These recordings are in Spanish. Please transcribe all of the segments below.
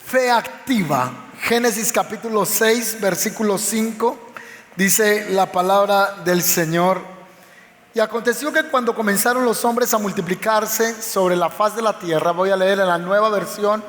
Fe activa. Génesis capítulo 6, versículo 5, dice la palabra del Señor: y aconteció que cuando comenzaron los hombres a multiplicarse sobre la faz de la tierra, voy a leer en la nueva versión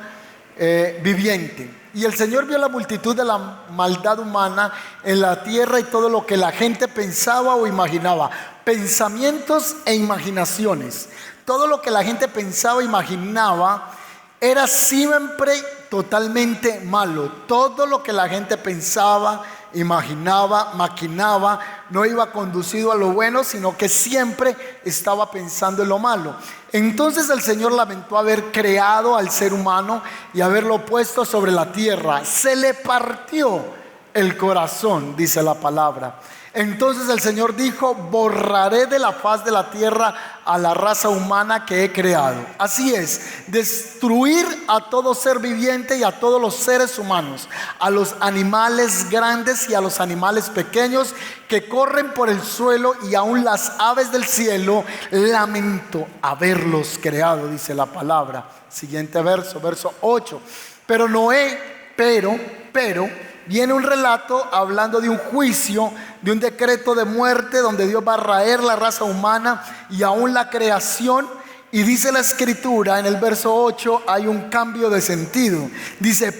viviente, y el Señor vio la multitud de la maldad humana en la tierra y todo lo que la gente pensaba o imaginaba, pensamientos e imaginaciones. Todo lo que la gente pensaba e imaginaba era siempre totalmente malo. Todo lo que la gente pensaba, imaginaba, maquinaba, no iba conducido a lo bueno, sino que siempre estaba pensando en lo malo. Entonces el Señor lamentó haber creado al ser humano y haberlo puesto sobre la tierra. Se le partió el corazón, dice la palabra. Entonces el Señor dijo: borraré de la faz de la tierra a la raza humana que he creado. Así es, destruir a todo ser viviente y a todos los seres humanos, a los animales grandes y a los animales pequeños que corren por el suelo, y aún las aves del cielo. Lamento haberlos creado, dice la palabra. Siguiente verso, verso 8. Pero Noé, viene un relato hablando de un juicio, de un decreto de muerte, donde Dios va a raer la raza humana y aún la creación. Y dice la escritura en el verso 8, hay un cambio de sentido. Dice: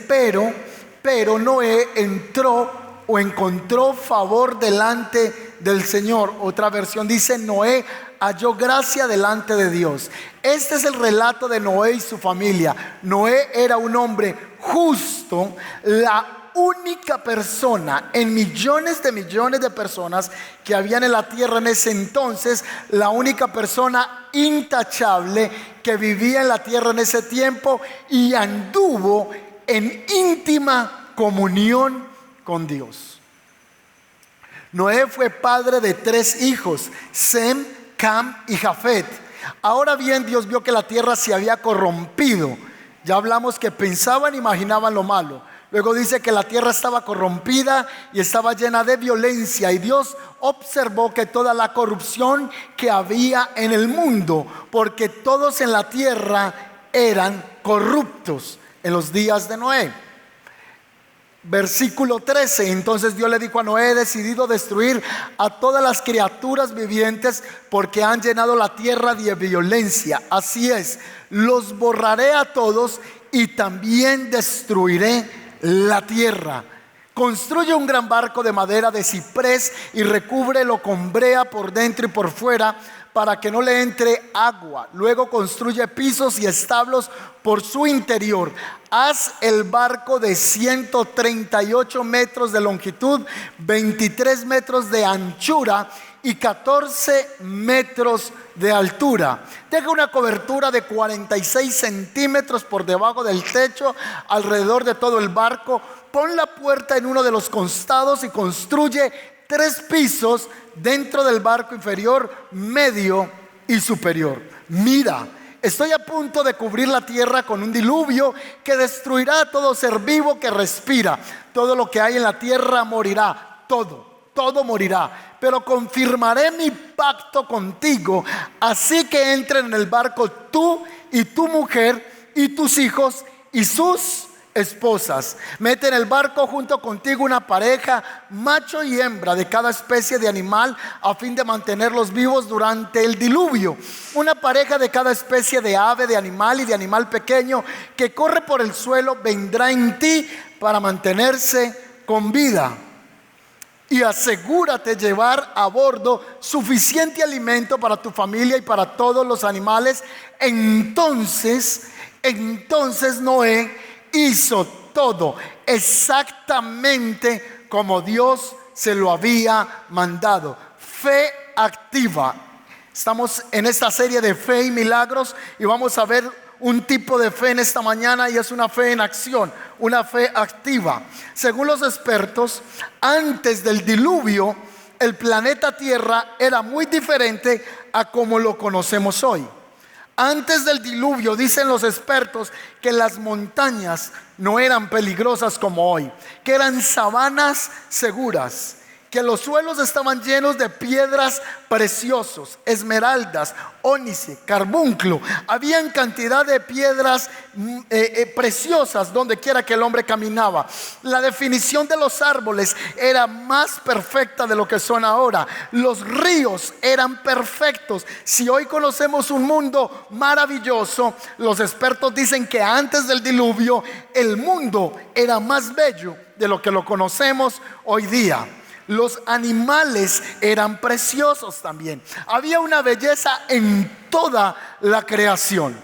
pero Noé entró o encontró favor delante del Señor. Otra versión dice: Noé halló gracia delante de Dios. Este es el relato de Noé y su familia. Noé era un hombre justo, la única persona en millones de personas que habían en la tierra en ese entonces, la única persona intachable que vivía en la tierra en ese tiempo, y anduvo en íntima comunión con Dios. Noé fue padre de 3 hijos: Sem, Cam y Jafet. Ahora bien, Dios vio que la tierra se había corrompido. Ya hablamos que pensaban, imaginaban lo malo. Luego dice que la tierra estaba corrompida y estaba llena de violencia, y Dios observó que toda la corrupción que había en el mundo, porque todos en la tierra eran corruptos en los días de Noé. Versículo 13: entonces Dios le dijo a Noé: he decidido destruir a todas las criaturas vivientes, porque han llenado la tierra de violencia. Así es, los borraré a todos y también destruiré la tierra. Construye un gran barco de madera de ciprés y recúbrelo con brea por dentro y por fuera, para que no le entre agua. Luego construye pisos y establos por su interior. Haz el barco de 138 metros de longitud, 23 metros de anchura y 14 metros de altura. Deja una cobertura de 46 centímetros por debajo del techo alrededor de todo el barco. Pon la puerta en uno de los costados y construye 3 pisos dentro del barco inferior, medio y superior. Mira, estoy a punto de cubrir la tierra con un diluvio que destruirá a todo ser vivo que respira. Todo lo que hay en la tierra morirá, todo morirá. Pero confirmaré mi pacto contigo, así que entren en el barco tú y tu mujer y tus hijos y sus esposas. Mete en el barco junto contigo una pareja, macho y hembra, de cada especie de animal, a fin de mantenerlos vivos durante el diluvio. Una pareja de cada especie de ave, de animal y de animal pequeño que corre por el suelo vendrá en ti para mantenerse con vida. Y asegúrate llevar a bordo suficiente alimento para tu familia y para todos los animales. Entonces Noé hizo todo exactamente como Dios se lo había mandado. Fe activa. Estamos en esta serie de fe y milagros, y vamos a ver un tipo de fe en esta mañana, y es una fe en acción, una fe activa. Según los expertos, antes del diluvio, el planeta Tierra era muy diferente a como lo conocemos hoy. Antes del diluvio, dicen los expertos, que las montañas no eran peligrosas como hoy, que eran sabanas seguras, que los suelos estaban llenos de piedras preciosas, esmeraldas, ónice, carbunclo. Habían cantidad de piedras preciosas donde quiera que el hombre caminaba. La definición de los árboles era más perfecta de lo que son ahora. Los ríos eran perfectos. Si hoy conocemos un mundo maravilloso, los expertos dicen que antes del diluvio el mundo era más bello de lo que lo conocemos hoy día. Los animales eran preciosos también. Había una belleza en toda la creación.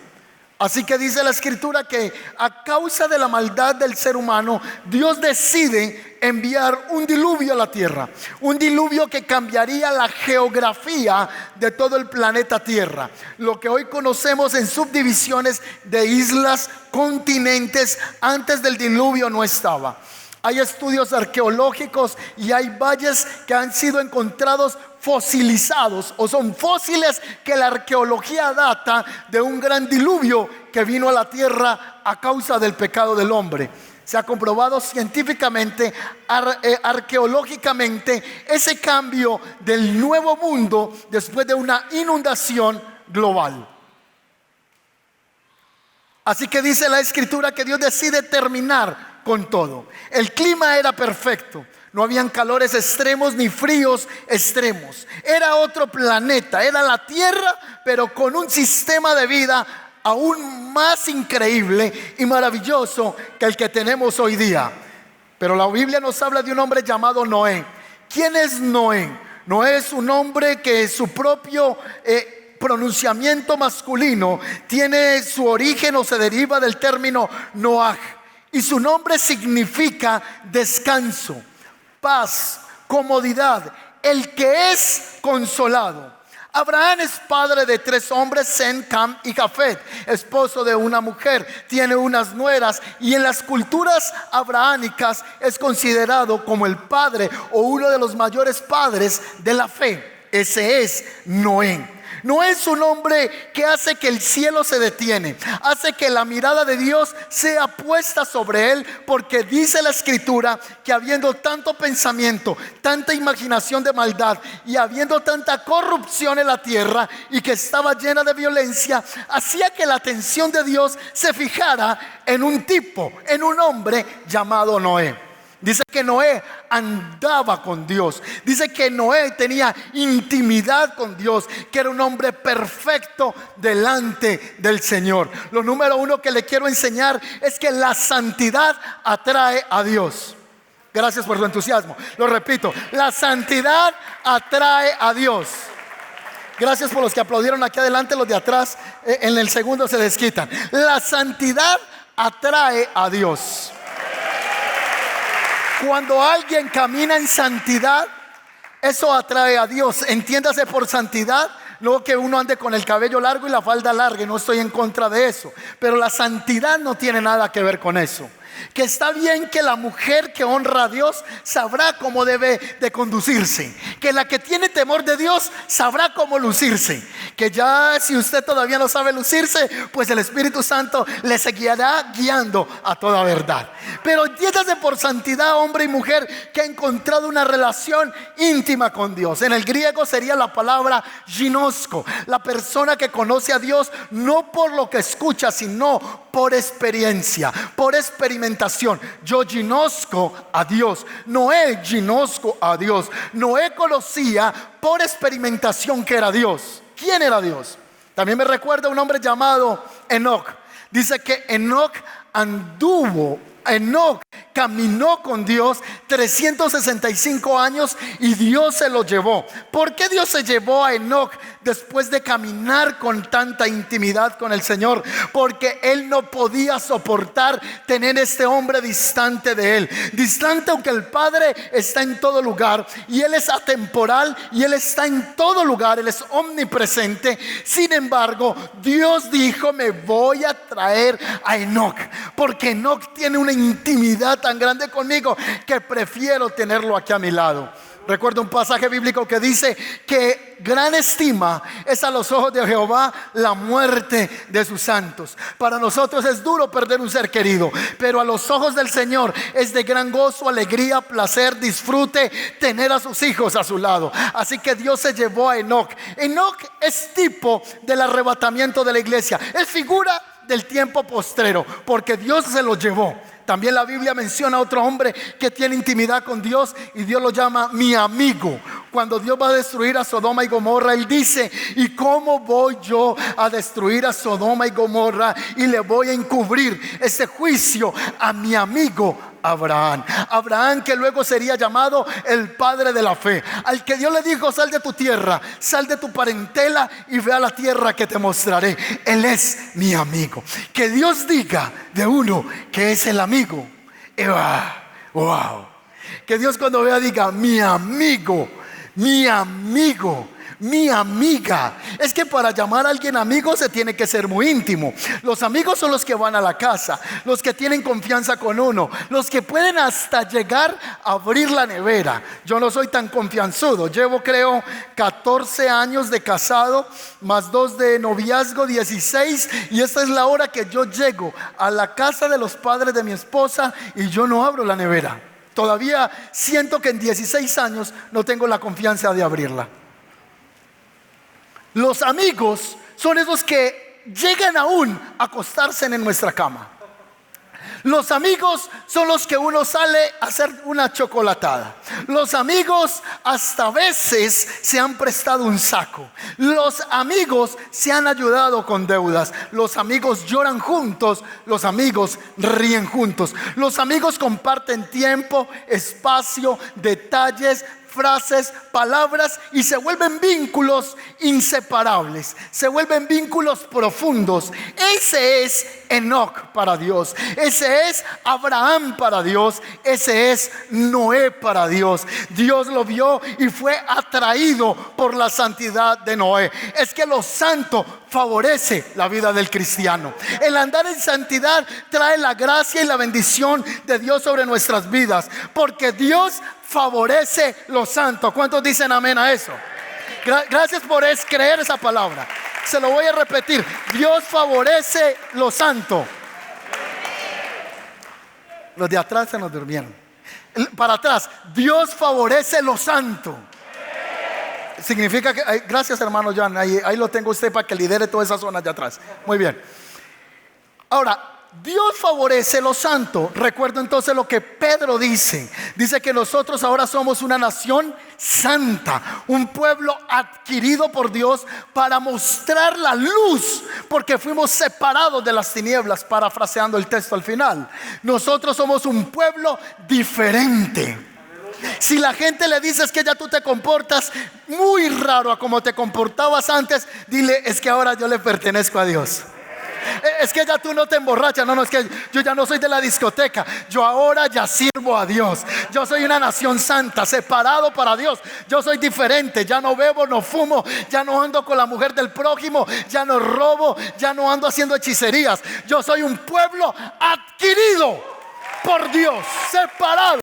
Así que dice la escritura que a causa de la maldad del ser humano, Dios decide enviar un diluvio a la tierra. Un diluvio que cambiaría la geografía de todo el planeta Tierra. Lo que hoy conocemos en subdivisiones de islas, continentes, antes del diluvio no estaba. Hay estudios arqueológicos y hay valles que han sido encontrados fosilizados, o son fósiles que la arqueología data de un gran diluvio que vino a la tierra a causa del pecado del hombre. Se ha comprobado científicamente, arqueológicamente, ese cambio del nuevo mundo después de una inundación global. Así que dice la escritura que Dios decide terminar con todo. El clima era perfecto. No habían calores extremos ni fríos extremos. Era otro planeta, era la tierra, pero con un sistema de vida aún más increíble y maravilloso que el que tenemos hoy día. Pero la Biblia nos habla de un hombre llamado Noé. ¿Quién es Noé? Noé es un hombre que su propio pronunciamiento masculino tiene su origen o se deriva del término Noaj. Y su nombre significa descanso, paz, comodidad, el que es consolado. Abraham es padre de 3 hombres, Sem, Cam y Jafet, esposo de una mujer, tiene unas nueras, y en las culturas abrahámicas es considerado como el padre o uno de los mayores padres de la fe. Ese es Noé. No es un hombre que hace que el cielo se detiene, hace que la mirada de Dios sea puesta sobre él, porque dice la escritura que habiendo tanto pensamiento, tanta imaginación de maldad y habiendo tanta corrupción en la tierra y que estaba llena de violencia, hacía que la atención de Dios se fijara en un tipo, en un hombre llamado Noé. Dice que Noé andaba con Dios. Dice que Noé tenía intimidad con Dios, que era un hombre perfecto delante del Señor. Lo número 1 que le quiero enseñar es que la santidad atrae a Dios. Gracias por su entusiasmo. Lo repito, la santidad atrae a Dios. Gracias por los que aplaudieron aquí adelante. Los de atrás en el segundo se desquitan. La santidad atrae a Dios. Cuando alguien camina en santidad, eso atrae a Dios. Entiéndase por santidad, no que uno ande con el cabello largo y la falda larga. No estoy en contra de eso, pero la santidad no tiene nada que ver con eso. Que está bien que la mujer que honra a Dios sabrá cómo debe de conducirse, que la que tiene temor de Dios sabrá cómo lucirse, que ya si usted todavía no sabe lucirse, pues el Espíritu Santo le seguirá guiando a toda verdad. Pero entiéndase por santidad, hombre y mujer que ha encontrado una relación íntima con Dios. En el griego sería la palabra ginosko, la persona que conoce a Dios no por lo que escucha, sino por experiencia, por experimentación. Yo ginosco a Dios. Noé ginosco a Dios. Noé conocía por experimentación que era Dios. ¿Quién era Dios? También me recuerda un hombre llamado Enoc. Dice que Enoc caminó con Dios 365 años y Dios se lo llevó. ¿Por qué Dios se llevó a Enoc después de caminar con tanta intimidad con el Señor? Porque él no podía soportar tener este hombre distante de él. Distante, aunque el Padre está en todo lugar y él es atemporal y él está en todo lugar, él es omnipresente. Sin embargo, Dios dijo: me voy a traer a Enoc, porque Enoc tiene una intimidad tan grande conmigo que prefiero tenerlo aquí a mi lado. Recuerdo un pasaje bíblico que dice que gran estima es a los ojos de Jehová la muerte de sus santos. Para nosotros es duro perder un ser querido, pero a los ojos del Señor es de gran gozo, alegría, placer, disfrute tener a sus hijos a su lado. Así que Dios se llevó a Enoc. Enoc es tipo del arrebatamiento de la iglesia. Es figura del tiempo postrero, porque Dios se lo llevó. También la Biblia menciona a otro hombre que tiene intimidad con Dios y Dios lo llama mi amigo. Cuando Dios va a destruir a Sodoma y Gomorra, Él dice: ¿y cómo voy yo a destruir a Sodoma y Gomorra y le voy a encubrir ese juicio a mi amigo Abraham? Abraham, que luego sería llamado el padre de la fe, al que Dios le dijo: sal de tu tierra, sal de tu parentela y ve a la tierra que te mostraré. Él es mi amigo. Que Dios diga de uno que es el amigo. Wow. Que Dios cuando vea diga: mi amigo, mi amigo, mi amiga. Es que para llamar a alguien amigo se tiene que ser muy íntimo. Los amigos son los que van a la casa, los que tienen confianza con uno, los que pueden hasta llegar a abrir la nevera. Yo no soy tan confianzudo. Llevo, creo, 14 años de casado, más 2 de noviazgo, 16. Y esta es la hora que yo llego a la casa de los padres de mi esposa y yo no abro la nevera. Todavía siento que en 16 años no tengo la confianza de abrirla. Los amigos son esos que llegan aún a acostarse en nuestra cama. Los amigos son los que uno sale a hacer una chocolatada. Los amigos hasta a veces se han prestado un saco. Los amigos se han ayudado con deudas. Los amigos lloran juntos. Los amigos ríen juntos. Los amigos comparten tiempo, espacio, detalles, frases, palabras, y se vuelven vínculos inseparables, se vuelven vínculos profundos. Ese es Enoc para Dios, ese es Abraham para Dios, ese es Noé para Dios. Dios lo vio y fue atraído por la santidad de Noé. Es que lo santo favorece la vida del cristiano. El andar en santidad trae la gracia y la bendición de Dios sobre nuestras vidas, porque Dios favorece lo santo. ¿Cuántos dicen amén a eso? Gracias por creer esa palabra. Se lo voy a repetir: Dios favorece lo santo. Los de atrás se nos durmieron. Para atrás: Dios favorece lo santo. Significa que, gracias hermano John, ahí lo tengo usted para que lidere toda esa zona de atrás. Muy bien. Ahora, Dios favorece lo santo. Recuerdo entonces lo que Pedro dice. Dice que nosotros ahora somos una nación santa, un pueblo adquirido por Dios para mostrar la luz, porque fuimos separados de las tinieblas, parafraseando el texto al final. Nosotros somos un pueblo diferente. Si la gente le dices que ya tú te comportas muy raro a como te comportabas antes, dile: es que ahora yo le pertenezco a Dios. Es que ya tú no te emborrachas. No, es que yo ya no soy de la discoteca. Yo ahora ya sirvo a Dios. Yo soy una nación santa, separado para Dios. Yo soy diferente. Ya no bebo, no fumo. Ya no ando con la mujer del prójimo. Ya no robo. Ya no ando haciendo hechicerías. Yo soy un pueblo adquirido por Dios, separado.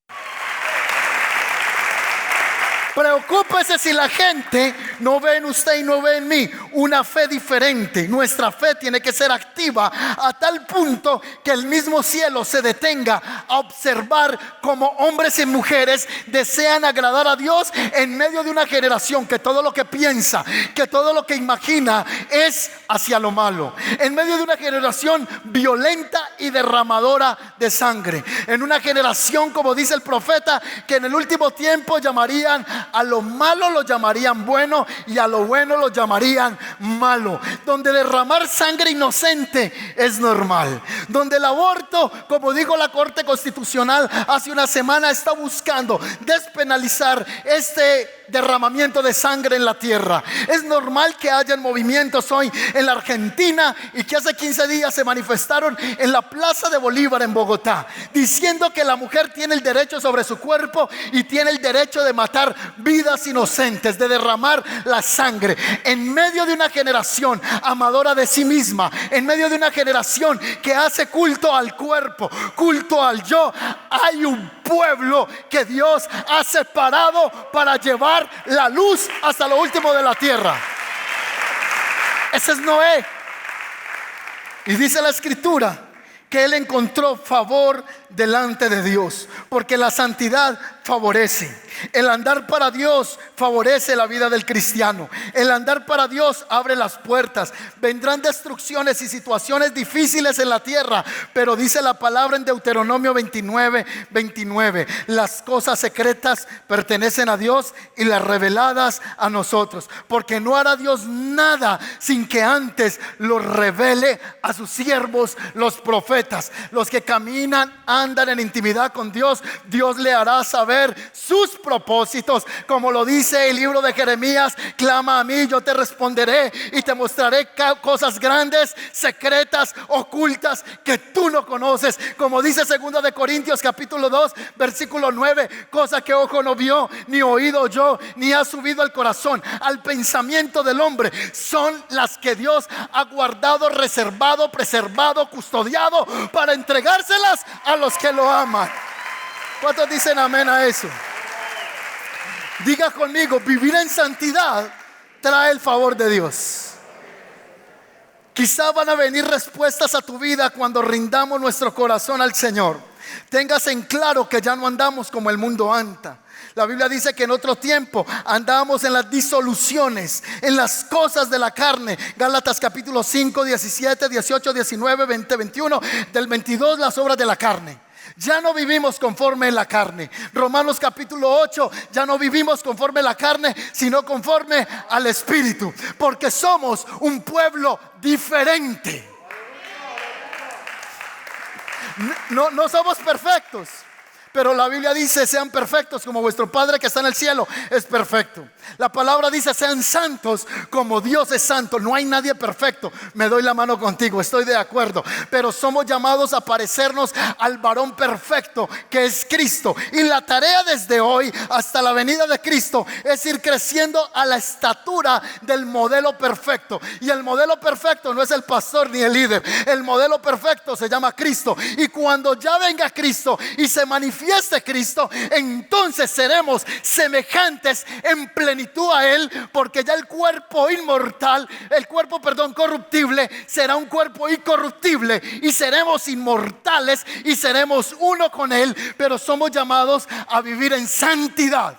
Preocúpese si la gente no ve en usted y no ve en mí una fe diferente. Nuestra fe tiene que ser activa a tal punto que el mismo cielo se detenga a observar cómo hombres y mujeres desean agradar a Dios en medio de una generación que todo lo que piensa, que todo lo que imagina es hacia lo malo. En medio de una generación violenta y derramadora de sangre. En una generación, como dice el profeta, que en el último tiempo llamarían a lo malo, lo llamarían bueno, y a lo bueno lo llamarían malo. Donde derramar sangre inocente es normal. Donde el aborto, como dijo la Corte Constitucional hace una semana, está buscando despenalizar este derramamiento de sangre en la tierra. Es normal que hayan movimientos hoy en la Argentina, y que hace 15 días se manifestaron en la Plaza de Bolívar en Bogotá, diciendo que la mujer tiene el derecho sobre su cuerpo y tiene el derecho de matar vidas inocentes, de derramar la sangre en medio de una generación amadora de sí misma, en medio de una generación que hace culto al cuerpo, culto al yo. Hay un pueblo que Dios ha separado para llevar la luz hasta lo último de la tierra. Ese es Noé. Y dice la escritura que él encontró favor delante de Dios, porque la santidad favorece. El andar para Dios favorece la vida del cristiano. El andar para Dios abre las puertas. Vendrán destrucciones y situaciones difíciles en la tierra, pero dice la palabra en Deuteronomio 29:29: las cosas secretas pertenecen a Dios y las reveladas a nosotros, porque no hará Dios nada sin que antes lo revele a sus siervos, los profetas. Los que caminan, andan en intimidad con Dios, Dios le hará saber sus propósitos, como lo dice el libro de Jeremías: clama a mí, yo te responderé y te mostraré cosas grandes, secretas, ocultas, que tú no conoces. Como dice 2 de Corintios capítulo 2 versículo 9: cosa que ojo no vio, ni oído oyó, ni ha subido al corazón, al pensamiento del hombre, son las que Dios ha guardado, reservado, preservado, custodiado para entregárselas a los que lo aman. ¿Cuántos dicen amén a eso? Diga conmigo: vivir en santidad trae el favor de Dios. Quizá van a venir respuestas a tu vida cuando rindamos nuestro corazón al Señor. Tengas en claro que ya no andamos como el mundo anda. La Biblia dice que en otro tiempo andábamos en las disoluciones, en las cosas de la carne. Gálatas capítulo 5, 17, 18, 19, 20, 21. Del 22, las obras de la carne. Ya no vivimos conforme en la carne. Romanos capítulo 8: ya no vivimos conforme a la carne, sino conforme al Espíritu, porque somos un pueblo diferente. No somos perfectos, pero la Biblia dice: sean perfectos como vuestro Padre que está en el cielo es perfecto. La palabra dice: sean santos como Dios es santo. No hay nadie perfecto. Me doy la mano contigo, estoy de acuerdo. Pero somos llamados a parecernos al varón perfecto que es Cristo. Y la tarea desde hoy hasta la venida de Cristo es ir creciendo a la estatura del modelo perfecto. Y el modelo perfecto no es el pastor ni el líder. El modelo perfecto se llama Cristo. Y cuando ya venga Cristo y se manifieste Cristo, entonces seremos semejantes en plenitud a Él, porque ya el cuerpo inmortal, corruptible, será un cuerpo incorruptible, y seremos inmortales y seremos uno con Él. Pero somos llamados a vivir en santidad.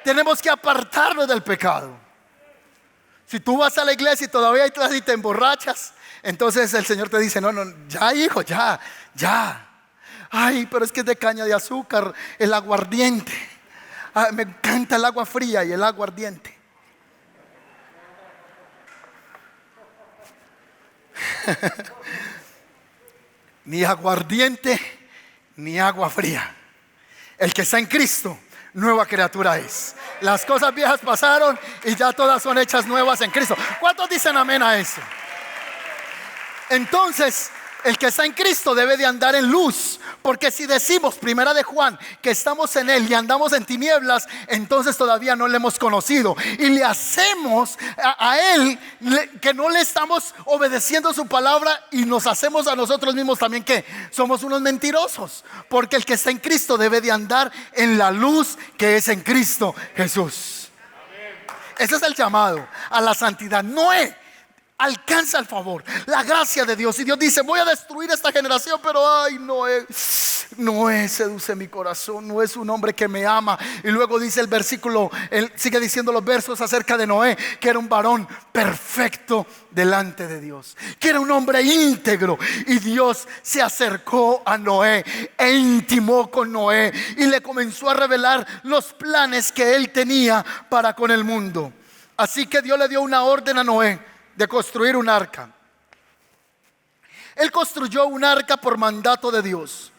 Tenemos que apartarnos del pecado. Si tú vas a la iglesia y todavía y te emborrachas, entonces el Señor te dice: no, ya hijo, ya. Ay, pero es que es de caña de azúcar, el aguardiente. Me encanta el agua fría y el aguardiente. Ni aguardiente ni agua fría. El que está en Cristo, nueva criatura es. Las cosas viejas pasaron y ya todas son hechas nuevas en Cristo. ¿Cuántos dicen amén a eso? Entonces, el que está en Cristo debe de andar en luz, porque si decimos, primera de Juan, que estamos en Él y andamos en tinieblas, entonces todavía no le hemos conocido y le hacemos a Él que no le estamos obedeciendo su palabra, y nos hacemos a nosotros mismos también que somos unos mentirosos, porque el que está en Cristo debe de andar en la luz que es en Cristo Jesús. Ese es el llamado a la santidad. Noé alcanza el favor, la gracia de Dios, y Dios dice: voy a destruir esta generación, pero ay, Noé seduce mi corazón, no es un hombre que me ama. Y luego dice el versículo, él sigue diciendo los versos acerca de Noé, que era un varón perfecto delante de Dios, que era un hombre íntegro. Y Dios se acercó a Noé e intimó con Noé y le comenzó a revelar los planes que él tenía para con el mundo. Así que Dios le dio una orden a Noé de construir un arca. Él construyó un arca por mandato de Dios.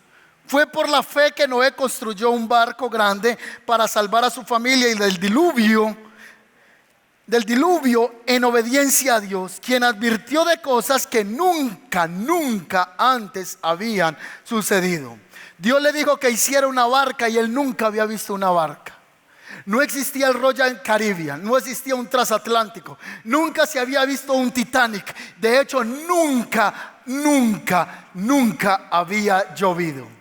Fue por la fe que Noé construyó un barco grande para salvar a su familia y del diluvio en obediencia a Dios, quien advirtió de cosas que nunca antes habían sucedido. Dios le dijo que hiciera una barca y él nunca había visto una barca. No existía el Royal Caribbean, no existía un transatlántico, nunca se había visto un Titanic. De hecho, nunca había llovido.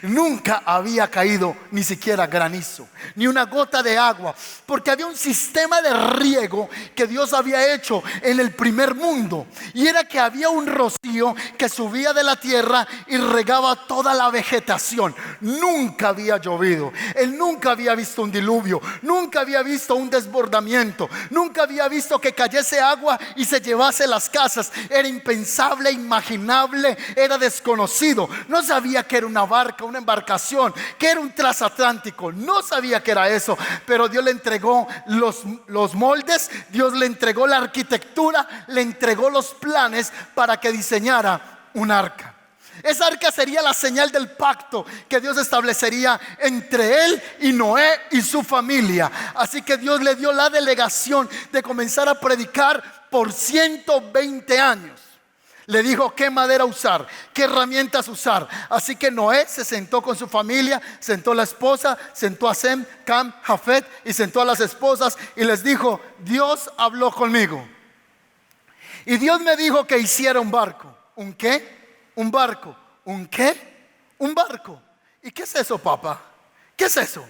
Nunca había caído ni siquiera granizo, ni una gota de agua, porque había un sistema de riego que Dios había hecho en el primer mundo, y era que había un rocío que subía de la tierra y regaba toda la vegetación. Nunca había llovido. Él nunca había visto un diluvio, nunca había visto un desbordamiento, nunca había visto que cayese agua y se llevase las casas. Era impensable, imaginable, era desconocido. No sabía que era una barca, una embarcación, que era un transatlántico. No sabía que era eso, pero Dios le entregó los moldes, Dios le entregó la arquitectura, le entregó los planes para que diseñara un arca. Esa arca sería la señal del pacto que Dios establecería entre él y Noé y su familia. Así que Dios le dio la delegación de comenzar a predicar por 120 años. Le dijo qué madera usar, qué herramientas usar. Así que Noé se sentó con su familia, sentó la esposa, sentó a Sem, Cam, Jafet y sentó a las esposas y les dijo: Dios habló conmigo y Dios me dijo que hiciera un barco. ¿Un qué? Un barco. ¿Un qué? Un barco. ¿Y qué es eso, papá? ¿Qué es eso?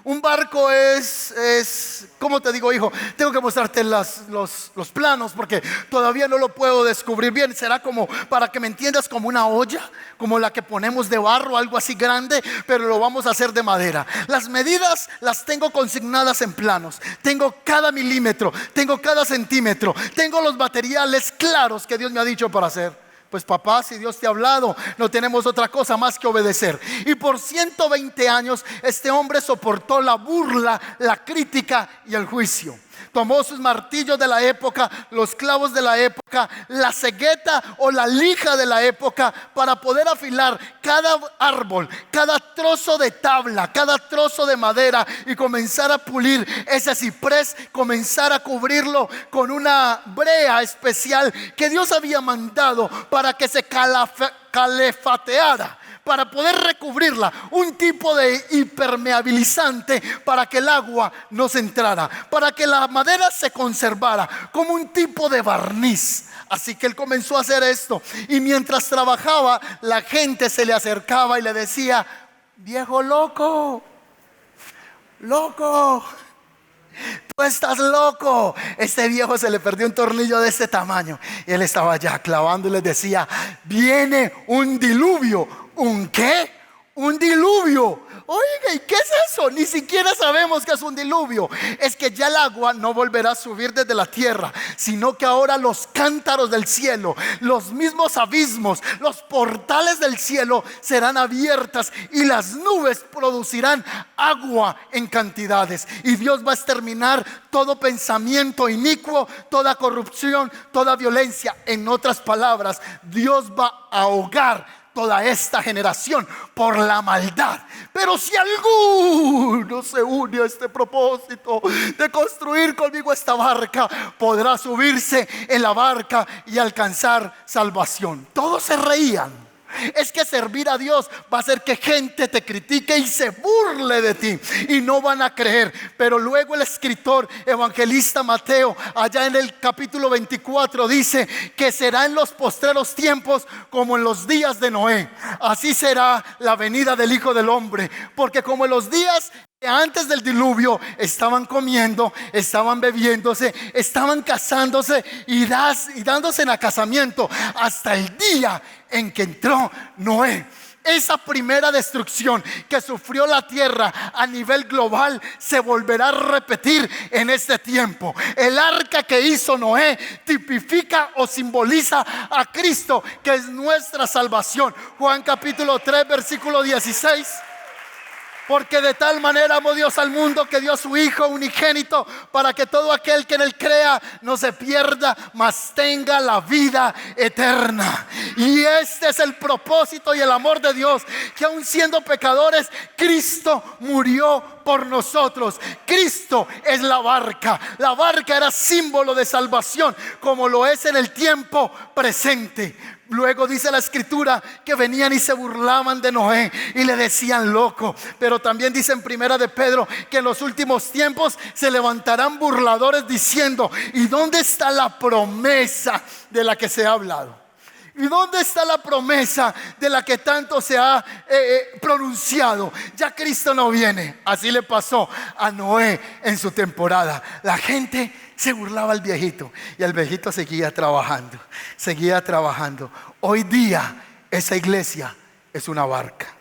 Un barco es, ¿cómo te digo, hijo? Tengo que mostrarte los planos porque todavía no lo puedo descubrir bien. Será como, para que me entiendas, como una olla, como la que ponemos de barro, algo así grande, pero lo vamos a hacer de madera. Las medidas las tengo consignadas en planos. Tengo cada milímetro, tengo cada centímetro, tengo los materiales claros que Dios me ha dicho para hacer. Pues papá, si Dios te ha hablado, no tenemos otra cosa más que obedecer. Y por 120 años este hombre soportó la burla, la crítica y el juicio. Tomó sus martillos de la época, los clavos de la época, la cegueta o la lija de la época, para poder afilar cada árbol, cada trozo de tabla, cada trozo de madera, y comenzar a pulir ese ciprés, comenzar a cubrirlo con una brea especial que Dios había mandado para que se calefateara, para poder recubrirla, un tipo de impermeabilizante para que el agua no se entrara, para que la madera se conservara como un tipo de barniz. Así que él comenzó a hacer esto, y mientras trabajaba, la gente se le acercaba y le decía: viejo loco, loco, tú estás loco. Este viejo se le perdió un tornillo de este tamaño y él estaba ya clavando y les decía: viene un diluvio. ¿Un qué? Un diluvio. Oiga, ¿y qué es eso? Ni siquiera sabemos qué es un diluvio. Es que ya el agua no volverá a subir desde la tierra, sino que ahora los cántaros del cielo, los mismos abismos, los portales del cielo serán abiertas y las nubes producirán agua en cantidades. Y Dios va a exterminar todo pensamiento inicuo, toda corrupción, toda violencia. En otras palabras, Dios va a ahogar toda esta generación por la maldad. Pero si alguno se une a este propósito de construir conmigo esta barca, podrá subirse en la barca y alcanzar salvación. Todos se reían. Es que servir a Dios va a hacer que gente te critique y se burle de ti, y no van a creer. Pero luego el escritor evangelista Mateo, allá en el capítulo 24, dice que será en los postreros tiempos como en los días de Noé. Así será la venida del Hijo del Hombre. Porque como en los días antes del diluvio, estaban comiendo, estaban bebiéndose, estaban casándose y dándose en casamiento, hasta el día en que entró Noé. Esa primera destrucción que sufrió la tierra a nivel global se volverá a repetir en este tiempo. El arca que hizo Noé tipifica o simboliza a Cristo, que es nuestra salvación. Juan capítulo 3 versículo 16. Porque de tal manera amó Dios al mundo que dio a su Hijo unigénito, para que todo aquel que en él crea no se pierda, mas tenga la vida eterna. Y este es el propósito y el amor de Dios, que aun siendo pecadores, Cristo murió por nosotros. Cristo es la barca. La barca era símbolo de salvación, como lo es en el tiempo presente. Luego dice la escritura que venían y se burlaban de Noé y le decían loco. Pero también dice en primera de Pedro que en los últimos tiempos se levantarán burladores diciendo: ¿y dónde está la promesa de la que se ha hablado? ¿Y dónde está la promesa de la que tanto se ha pronunciado? Ya Cristo no viene. Así le pasó a Noé en su temporada. La gente se burlaba al viejito y el viejito seguía trabajando, seguía trabajando. Hoy día esa iglesia es una barca.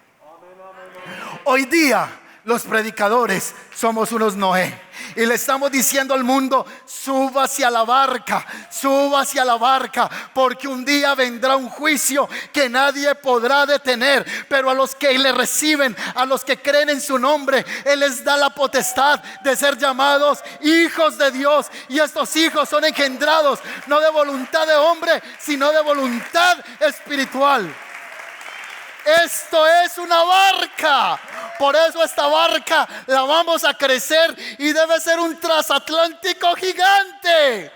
Hoy día los predicadores somos unos Noé y le estamos diciendo al mundo: suba hacia la barca, suba hacia la barca, porque un día vendrá un juicio que nadie podrá detener. Pero a los que le reciben, a los que creen en su nombre, Él les da la potestad de ser llamados hijos de Dios. Y estos hijos son engendrados no de voluntad de hombre, sino de voluntad espiritual. Esto es una barca. Por eso esta barca la vamos a crecer y debe ser un transatlántico gigante,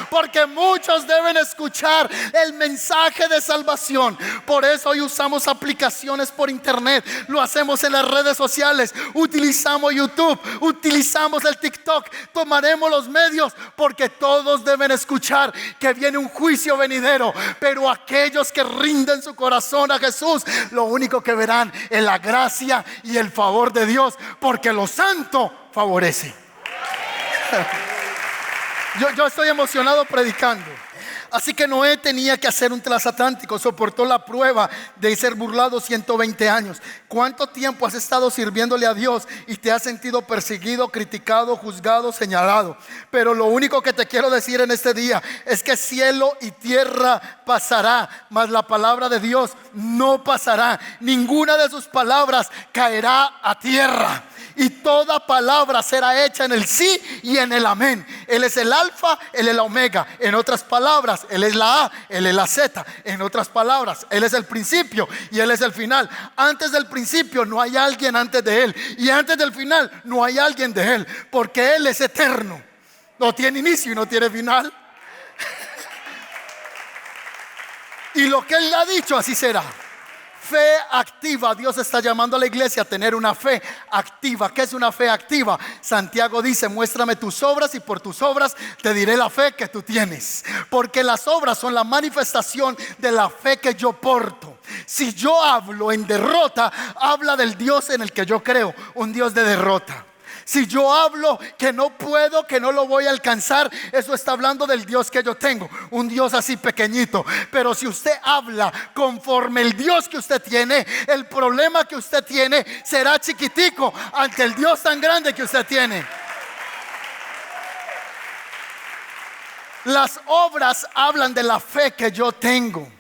porque muchos deben escuchar el mensaje de salvación. Por eso hoy usamos aplicaciones por internet, lo hacemos en las redes sociales, utilizamos YouTube, utilizamos el TikTok, tomaremos los medios, porque todos deben escuchar que viene un juicio venidero. Pero aquellos que rinden su corazón a Jesús, lo único que verán es la gracia y el favor de Dios, porque lo santo favorece. Yo estoy emocionado predicando. Así que Noé tenía que hacer un transatlántico. Soportó la prueba de ser burlado 120 años. ¿Cuánto tiempo has estado sirviéndole a Dios y te has sentido perseguido, criticado, juzgado, señalado? Pero lo único que te quiero decir en este día es que cielo y tierra pasará, mas la palabra de Dios no pasará. Ninguna de sus palabras caerá a tierra. Y toda palabra será hecha en el sí y en el amén. Él es el alfa, Él es la omega. En otras palabras, Él es la A, Él es la Z. En otras palabras, Él es el principio y Él es el final. Antes del principio no hay alguien antes de Él, y antes del final no hay alguien de Él, porque Él es eterno. No tiene inicio y no tiene final. Y lo que Él ha dicho, así será. Fe activa. Dios está llamando a la iglesia a tener una fe activa. ¿Qué es una fe activa? Santiago dice: muéstrame tus obras y por tus obras te diré la fe que tú tienes. Porque las obras son la manifestación de la fe que yo porto. Si yo hablo en derrota, habla del Dios en el que yo creo, un Dios de derrota. Si yo hablo que no puedo, que no lo voy a alcanzar, eso está hablando del Dios que yo tengo, un Dios así pequeñito. Pero si usted habla conforme el Dios que usted tiene, el problema que usted tiene será chiquitico ante el Dios tan grande que usted tiene. Las obras hablan de la fe que yo tengo.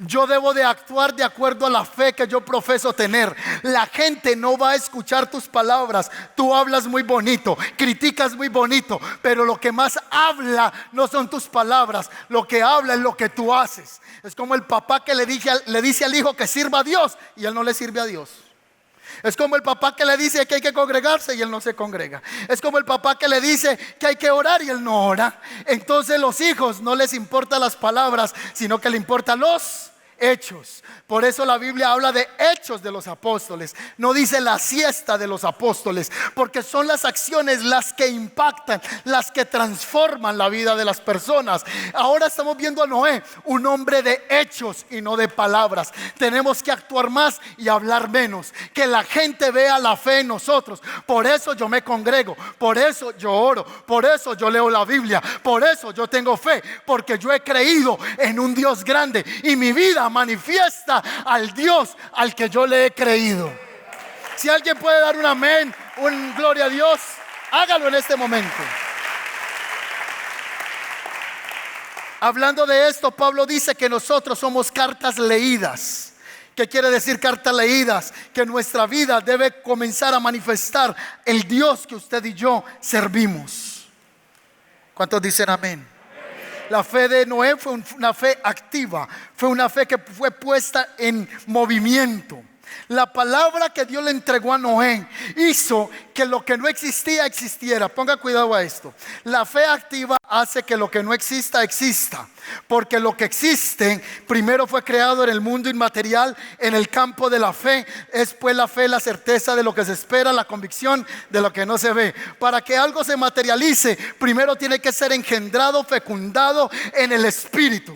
Yo debo de actuar de acuerdo a la fe que yo profeso tener. La gente no va a escuchar tus palabras. Tú hablas muy bonito, criticas muy bonito, pero lo que más habla no son tus palabras. Lo que habla es lo que tú haces. Es como el papá que le dice al hijo que sirva a Dios y él no le sirve a Dios. Es como el papá que le dice que hay que congregarse y él no se congrega. Es como el papá que le dice que hay que orar y él no ora. Entonces los hijos no les importan las palabras, sino que le importan los hechos. Por eso la Biblia habla de hechos de los apóstoles. No dice la siesta de los apóstoles, porque son las acciones las que impactan, las que transforman la vida de las personas. Ahora estamos viendo a Noé, un hombre de hechos y no de palabras. Tenemos que actuar más y hablar menos, que la gente vea la fe en nosotros. Por eso yo me congrego, por eso yo oro, por eso yo leo la Biblia, por eso yo tengo fe, porque yo he creído en un Dios grande y mi vida manifiesta al Dios al que yo le he creído. Si alguien puede dar un amén, un gloria a Dios, hágalo en este momento. Hablando de esto, Pablo dice que nosotros somos cartas leídas. ¿Qué quiere decir cartas leídas? Que nuestra vida debe comenzar a manifestar el Dios que usted y yo servimos. ¿Cuántos dicen amén? La fe de Noé fue una fe activa, fue una fe que fue puesta en movimiento. La palabra que Dios le entregó a Noé hizo que lo que no existía existiera. Ponga cuidado a esto. La fe activa hace que lo que no exista exista. Porque lo que existe primero fue creado en el mundo inmaterial, en el campo de la fe. Es pues la fe la certeza de lo que se espera, la convicción de lo que no se ve. Para que algo se materialice, primero tiene que ser engendrado, fecundado en el Espíritu.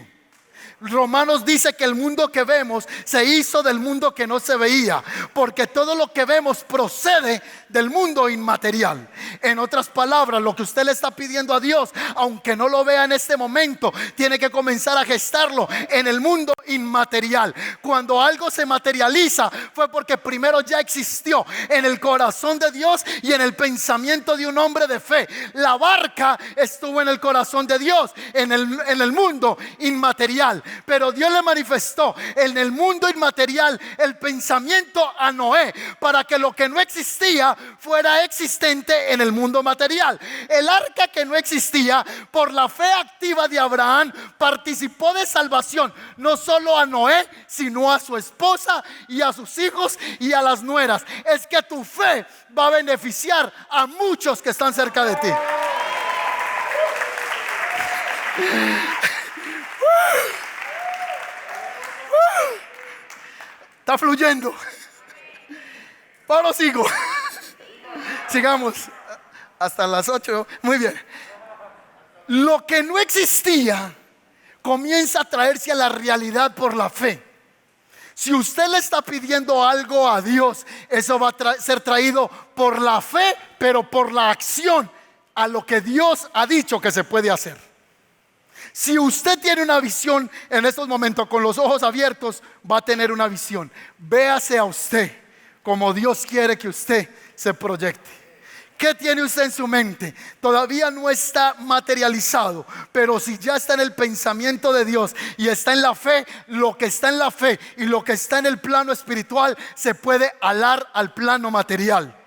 Romanos dice que el mundo que vemos se hizo del mundo que no se veía, porque todo lo que vemos procede del mundo inmaterial. En otras palabras, lo que usted le está pidiendo a Dios, aunque no lo vea en este momento, tiene que comenzar a gestarlo en el mundo inmaterial. Cuando algo se materializa fue porque primero ya existió en el corazón de Dios y en el pensamiento de un hombre de fe. La barca estuvo en el corazón de Dios, en el mundo inmaterial. Pero Dios le manifestó en el mundo inmaterial el pensamiento a Noé para que lo que no existía fuera existente en el mundo material. El arca que no existía, por la fe activa de Abraham, participó de salvación no solo a Noé, sino a su esposa y a sus hijos y a las nueras. Es que tu fe va a beneficiar a muchos que están cerca de ti. Está fluyendo. Pablo, sigo. Sigamos hasta las 8. Muy bien. Lo que no existía comienza a traerse a la realidad por la fe. Si usted le está pidiendo algo a Dios, eso va a ser traído por la fe, pero por la acción a lo que Dios ha dicho que se puede hacer. Si usted tiene una visión en estos momentos con los ojos abiertos, va a tener una visión. Véase a usted como Dios quiere que usted se proyecte. ¿Qué tiene usted en su mente? Todavía no está materializado, pero si ya está en el pensamiento de Dios y está en la fe, lo que está en la fe y lo que está en el plano espiritual se puede alar al plano material.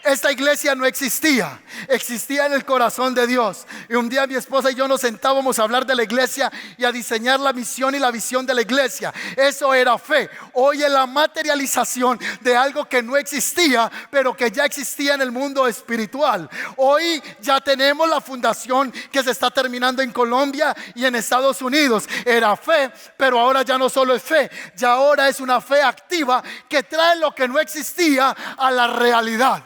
Esta iglesia no existía, existía en el corazón de Dios. Y un día mi esposa y yo nos sentábamos a hablar de la iglesia y a diseñar la misión y la visión de la iglesia. Eso era fe. Hoy es la materialización de algo que no existía, pero que ya existía en el mundo espiritual. Hoy ya tenemos la fundación que se está terminando en Colombia y en Estados Unidos. Era fe, pero ahora ya no solo es fe, ya ahora es una fe activa que trae lo que no existía a la realidad.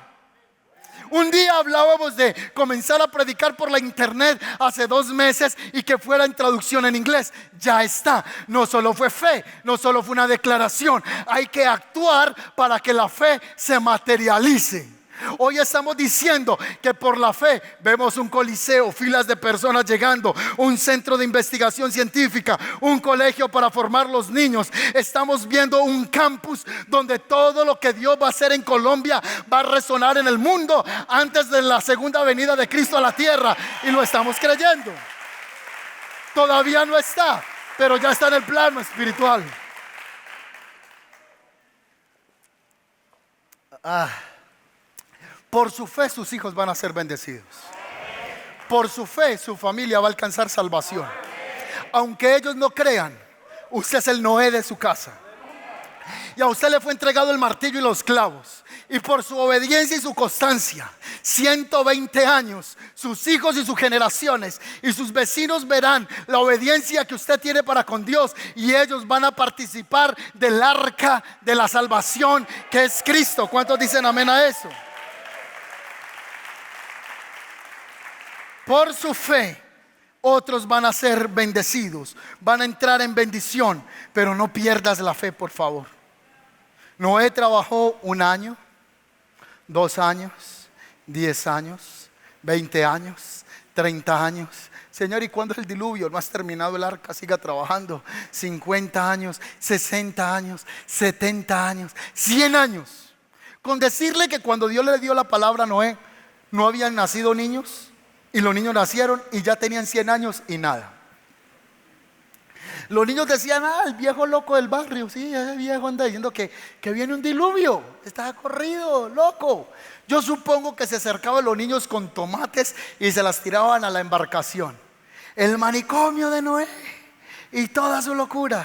Un día hablábamos de comenzar a predicar por la internet hace 2 meses y que fuera en traducción en inglés. Ya está. No solo fue fe, no solo fue una declaración. Hay que actuar para que la fe se materialice. Hoy estamos diciendo que por la fe vemos un coliseo, filas de personas llegando, un centro de investigación científica, un colegio para formar los niños. Estamos viendo un campus donde todo lo que Dios va a hacer en Colombia va a resonar en el mundo antes de la segunda venida de Cristo a la tierra, y lo estamos creyendo. Todavía no está, pero ya está en el plano espiritual. Por su fe sus hijos van a ser bendecidos. Por su fe su familia va a alcanzar salvación. Aunque ellos no crean, usted es el Noé de su casa. Y a usted le fue entregado el martillo y los clavos. Y por su obediencia y su constancia, 120 años, sus hijos y sus generaciones y sus vecinos verán la obediencia que usted tiene para con Dios, y ellos van a participar del arca de la salvación que es Cristo. ¿Cuántos dicen amén a eso? Por su fe, otros van a ser bendecidos, van a entrar en bendición. Pero no pierdas la fe, por favor. Noé trabajó 1 año, 2 años, 10 años, 20 años, 30 años. Señor, ¿y cuándo es el diluvio? No has terminado el arca, siga trabajando. 50 años, 60 años, 70 años, 100 años. Con decirle que cuando Dios le dio la palabra a Noé, no habían nacido niños. Y los niños nacieron y ya tenían 100 años y nada. Los niños decían: el viejo loco del barrio, sí, ese viejo anda diciendo que viene un diluvio, está corrido, loco. Yo supongo que se acercaban los niños con tomates y se las tiraban a la embarcación. El manicomio de Noé y toda su locura.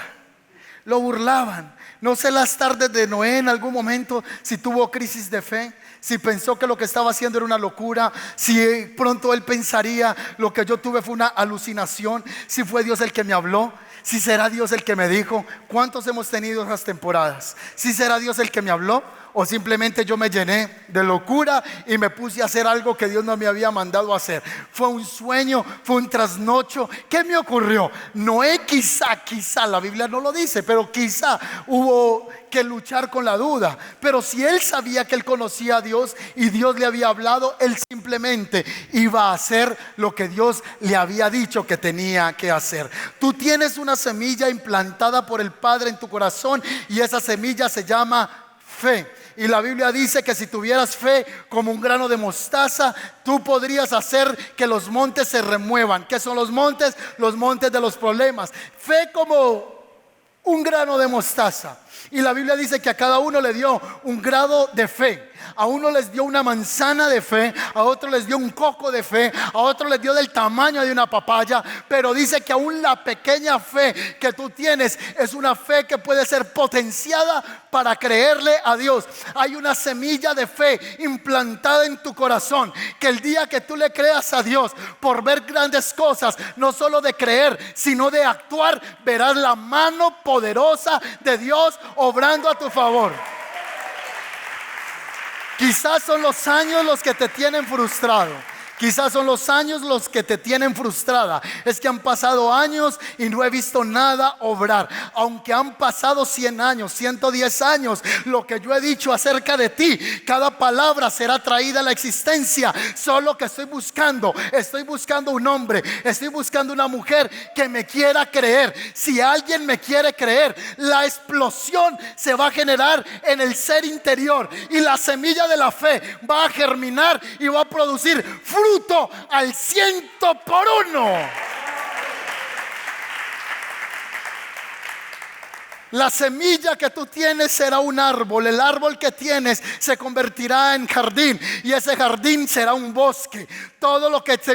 Lo burlaban, No sé las tardes de Noé en algún momento si tuvo crisis de fe, si pensó que lo que estaba haciendo era una locura, si pronto él pensaría lo que yo tuve fue una alucinación, si fue Dios el que me habló, si será Dios el que me dijo. ¿Cuántos hemos tenido esas temporadas? Si será Dios el que me habló, o simplemente yo me llené de locura y me puse a hacer algo que Dios no me había mandado a hacer. Fue un sueño, fue un trasnocho. ¿Qué me ocurrió? Noé quizá, la Biblia no lo dice, pero quizá hubo que luchar con la duda. Pero si él sabía que él conocía a Dios y Dios le había hablado, él simplemente iba a hacer lo que Dios le había dicho que tenía que hacer. Tú tienes una semilla implantada por el Padre en tu corazón y esa semilla se llama fe. Y la Biblia dice que si tuvieras fe como un grano de mostaza, tú podrías hacer que los montes se remuevan. ¿Qué son los montes? Los montes de los problemas. Fe como un grano de mostaza. Y la Biblia dice que a cada uno le dio un grado de fe. A uno les dio una manzana de fe, a otro les dio un coco de fe, a otro les dio del tamaño de una papaya. Pero dice que aún la pequeña fe que tú tienes es una fe que puede ser potenciada para creerle a Dios. Hay una semilla de fe implantada en tu corazón, que el día que tú le creas a Dios por ver grandes cosas, no solo de creer, sino de actuar, verás la mano poderosa de Dios obrando a tu favor. Quizás son los años los que te tienen frustrado. Quizás son los años los que te tienen frustrada. Es que han pasado años y no he visto nada obrar. Aunque han pasado 100 años, 110 años, lo que yo he dicho acerca de ti, cada palabra será traída a la existencia. Solo que estoy buscando un hombre, estoy buscando una mujer que me quiera creer. Si alguien me quiere creer, la explosión se va a generar en el ser interior y la semilla de la fe va a germinar y va a producir fruto al 100%. La semilla que tú tienes será un árbol. El árbol que tienes se convertirá en jardín y ese jardín será un bosque. Todo lo que se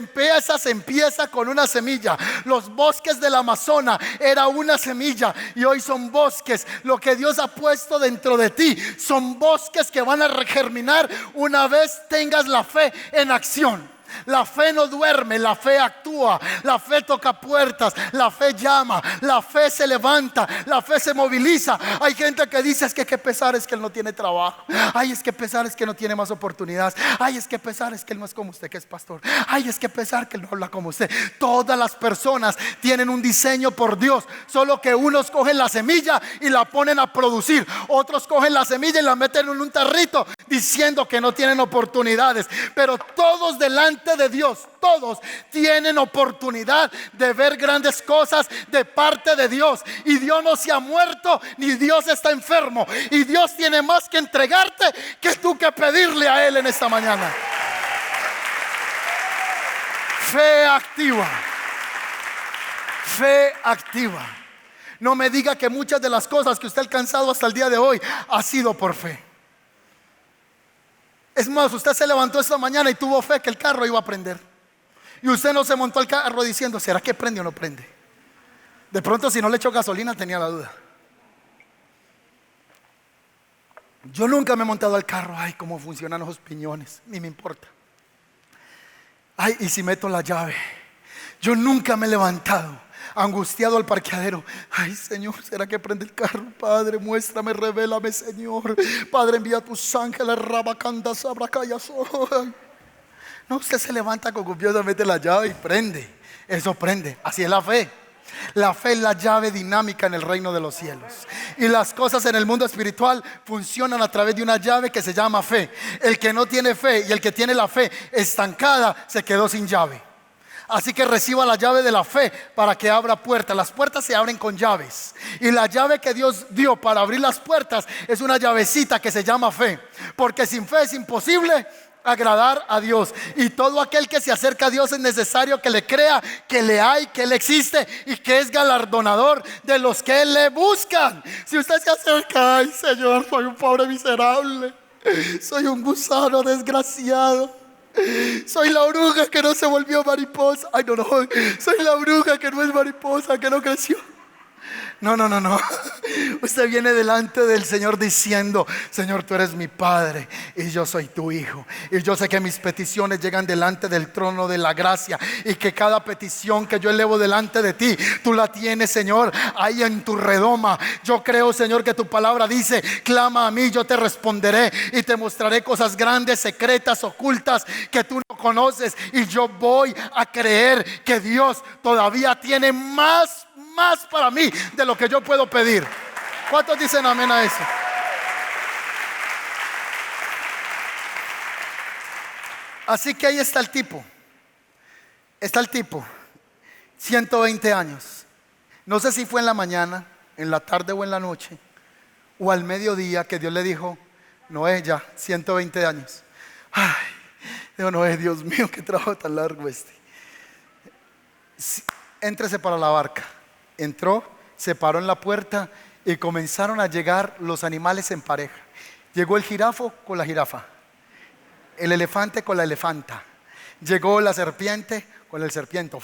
empieza con una semilla. Los bosques del Amazonas era una semilla y hoy son bosques. Lo que Dios ha puesto dentro de ti son bosques que van a germinar una vez tengas la fe en acción. La fe no duerme, la fe actúa, la fe toca puertas, la fe llama, la fe se levanta, la fe se moviliza. Hay gente que dice: es que qué pesar es que él no tiene trabajo. Ay, es que pesar es que no tiene más oportunidades. Ay, es que pesar es que él no es como usted que es pastor. Ay, es que pesar que él no habla como usted. Todas las personas tienen un diseño por Dios, solo que unos cogen la semilla y la ponen a producir. Otros cogen la semilla y la meten en un tarrito diciendo que no tienen oportunidades. Pero todos delante de Dios, todos tienen oportunidad de ver grandes cosas de parte de Dios. Y Dios no se ha muerto ni Dios está enfermo, y Dios tiene más que entregarte que tú que pedirle a Él en esta mañana. Fe activa. Fe activa. No me diga que muchas de las cosas que usted ha alcanzado hasta el día de hoy ha sido por fe. Es más, usted se levantó esta mañana y tuvo fe que el carro iba a prender. Y usted no se montó al carro diciendo: ¿será que prende o no prende? De pronto, si no le echó gasolina, tenía la duda. Yo nunca me he montado al carro. Ay, cómo funcionan los piñones, ni me importa. Ay, y si meto la llave. Yo nunca me he levantado angustiado al parqueadero. Ay, Señor, ¿será que prende el carro? Padre, muéstrame, revélame, Señor. Padre, envía tus ángeles. Rabacanda, sabracayas. No, usted se levanta confiosamente la llave y prende. Eso prende. Así es la fe. La fe es la llave dinámica en el reino de los cielos. Y las cosas en el mundo espiritual funcionan a través de una llave que se llama fe. El que no tiene fe y el que tiene la fe estancada se quedó sin llave. Así que reciba la llave de la fe para que abra puertas. Las puertas se abren con llaves. Y la llave que Dios dio para abrir las puertas es una llavecita que se llama fe. Porque sin fe es imposible agradar a Dios. Y todo aquel que se acerca a Dios es necesario que le crea que le hay, que Él existe y que es galardonador de los que le buscan. Si usted se acerca: ay, Señor, soy un pobre miserable, soy un gusano desgraciado, soy la oruga que no se volvió mariposa. Ay, no, soy la oruga que no es mariposa, que no creció. No, no, no, no. Usted viene delante del Señor diciendo: Señor, tú eres mi Padre y yo soy tu Hijo. Y yo sé que mis peticiones llegan delante del trono de la gracia, y que cada petición que yo elevo delante de ti, tú la tienes, Señor, ahí en tu redoma. Yo creo, Señor, que tu palabra dice: clama a mí, yo te responderé y te mostraré cosas grandes, secretas, ocultas, que tú no conoces. Y yo voy a creer que Dios todavía tiene más para mí de lo que yo puedo pedir. ¿Cuántos dicen amén a eso? Así que ahí está el tipo. Está el tipo, 120 años. No sé si fue en la mañana, en la tarde o en la noche, o al mediodía, que Dios le dijo: Noé, ya, 120 años. Ay, digo, Noé, Dios mío, qué trabajo tan largo este. Éntrese para la barca. Entró, se paró en la puerta y comenzaron a llegar los animales en pareja. Llegó el jirafo con la jirafa, el elefante con la elefanta, llegó la serpiente con el serpiente.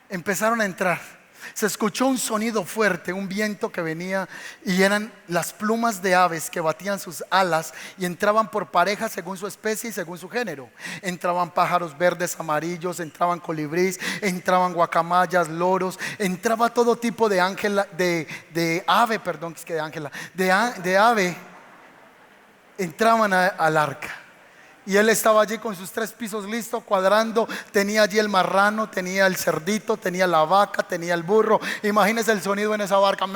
Empezaron a entrar. Se escuchó un sonido fuerte, un viento que venía, y eran las plumas de aves que batían sus alas y entraban por parejas según su especie y según su género. Entraban pájaros verdes, amarillos, entraban colibríes, entraban guacamayas, loros, entraba todo tipo de ave, de ave, entraban al arca. Y él estaba allí con sus 3 pisos listos, cuadrando. Tenía allí el marrano, tenía el cerdito, tenía la vaca, tenía el burro. Imagínense el sonido en esa barca.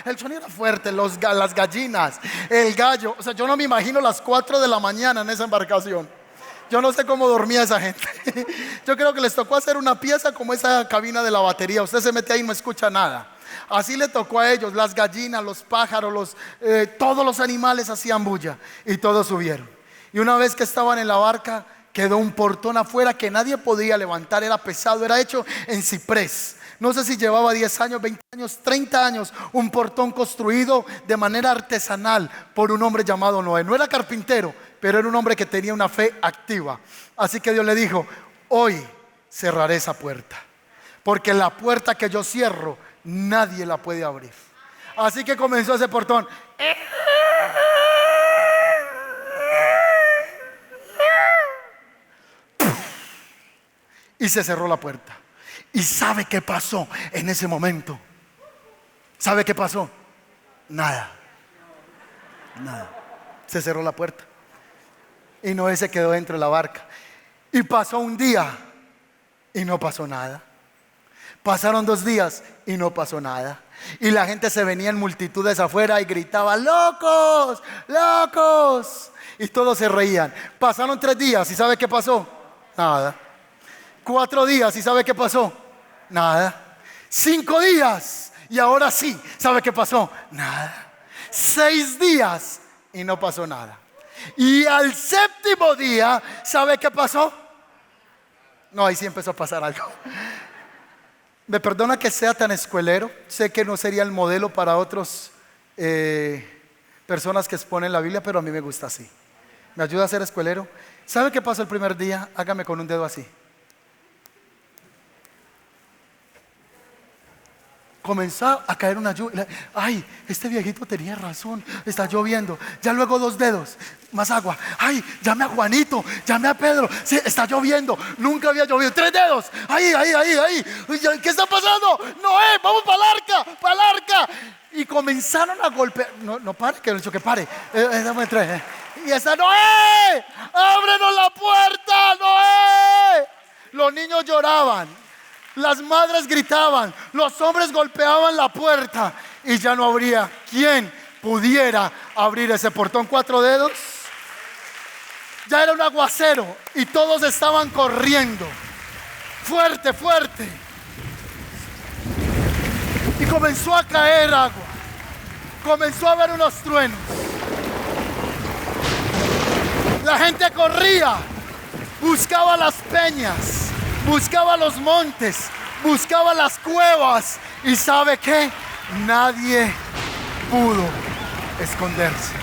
El sonido era fuerte, las gallinas, el gallo. O sea, yo no me imagino las 4 de la mañana en esa embarcación. Yo no sé cómo dormía esa gente. Yo creo que les tocó hacer una pieza como esa cabina de la batería. Usted se mete ahí y no escucha nada. Así le tocó a ellos. Las gallinas, los pájaros, todos los animales hacían bulla, y todos subieron. Y una vez que estaban en la barca, quedó un portón afuera que nadie podía levantar. Era pesado, era hecho en ciprés. No sé si llevaba 10 años, 20 años, 30 años. Un portón construido de manera artesanal por un hombre llamado Noé. No era carpintero, pero era un hombre que tenía una fe activa. Así que Dios le dijo: hoy cerraré esa puerta, porque la puerta que yo cierro, nadie la puede abrir. Así que comenzó ese portón. Y se cerró la puerta. ¿Y sabe qué pasó en ese momento? ¿Sabe qué pasó? Nada. Se cerró la puerta. Y Noé se quedó dentro de la barca. Y pasó un día y no pasó nada. Pasaron 2 días y no pasó nada. Y la gente se venía en multitudes afuera y gritaba: ¡locos! ¡Locos! Y todos se reían. Pasaron 3 días y ¿sabe qué pasó? Nada. 4 días y ¿sabe qué pasó? Nada. 5 días y ahora sí, ¿sabe qué pasó? Nada. 6 días y no pasó nada. Y al 7º día, ¿sabe qué pasó? No, ahí sí empezó a pasar algo. Me perdona que sea tan escuelero. Sé que no sería el modelo para otros personas que exponen la Biblia, pero a mí me gusta así. ¿Me ayuda a ser escuelero? ¿Sabe qué pasó el primer día? Hágame con un dedo así. Comenzó a caer una lluvia. Ay, este viejito tenía razón, está lloviendo. Ya luego 2 dedos, más agua. Ay, llame a Juanito, llame a Pedro. Sí, está lloviendo, nunca había llovido. 3 dedos, ahí. ¿Qué está pasando? Noé, vamos para el arca. Y comenzaron a golpear. No pare, que no he dicho que pare. Y está: Noé, ábrenos la puerta, Noé. Los niños lloraban. Las madres gritaban, los hombres golpeaban la puerta, y ya no habría quien pudiera abrir ese portón. 4 dedos. Ya era un aguacero y todos estaban corriendo. Fuerte. Y comenzó a caer agua. Comenzó a haber unos truenos. La gente corría, buscaba las peñas, buscaba los montes, buscaba las cuevas. ¿Y sabe qué? Nadie pudo esconderse.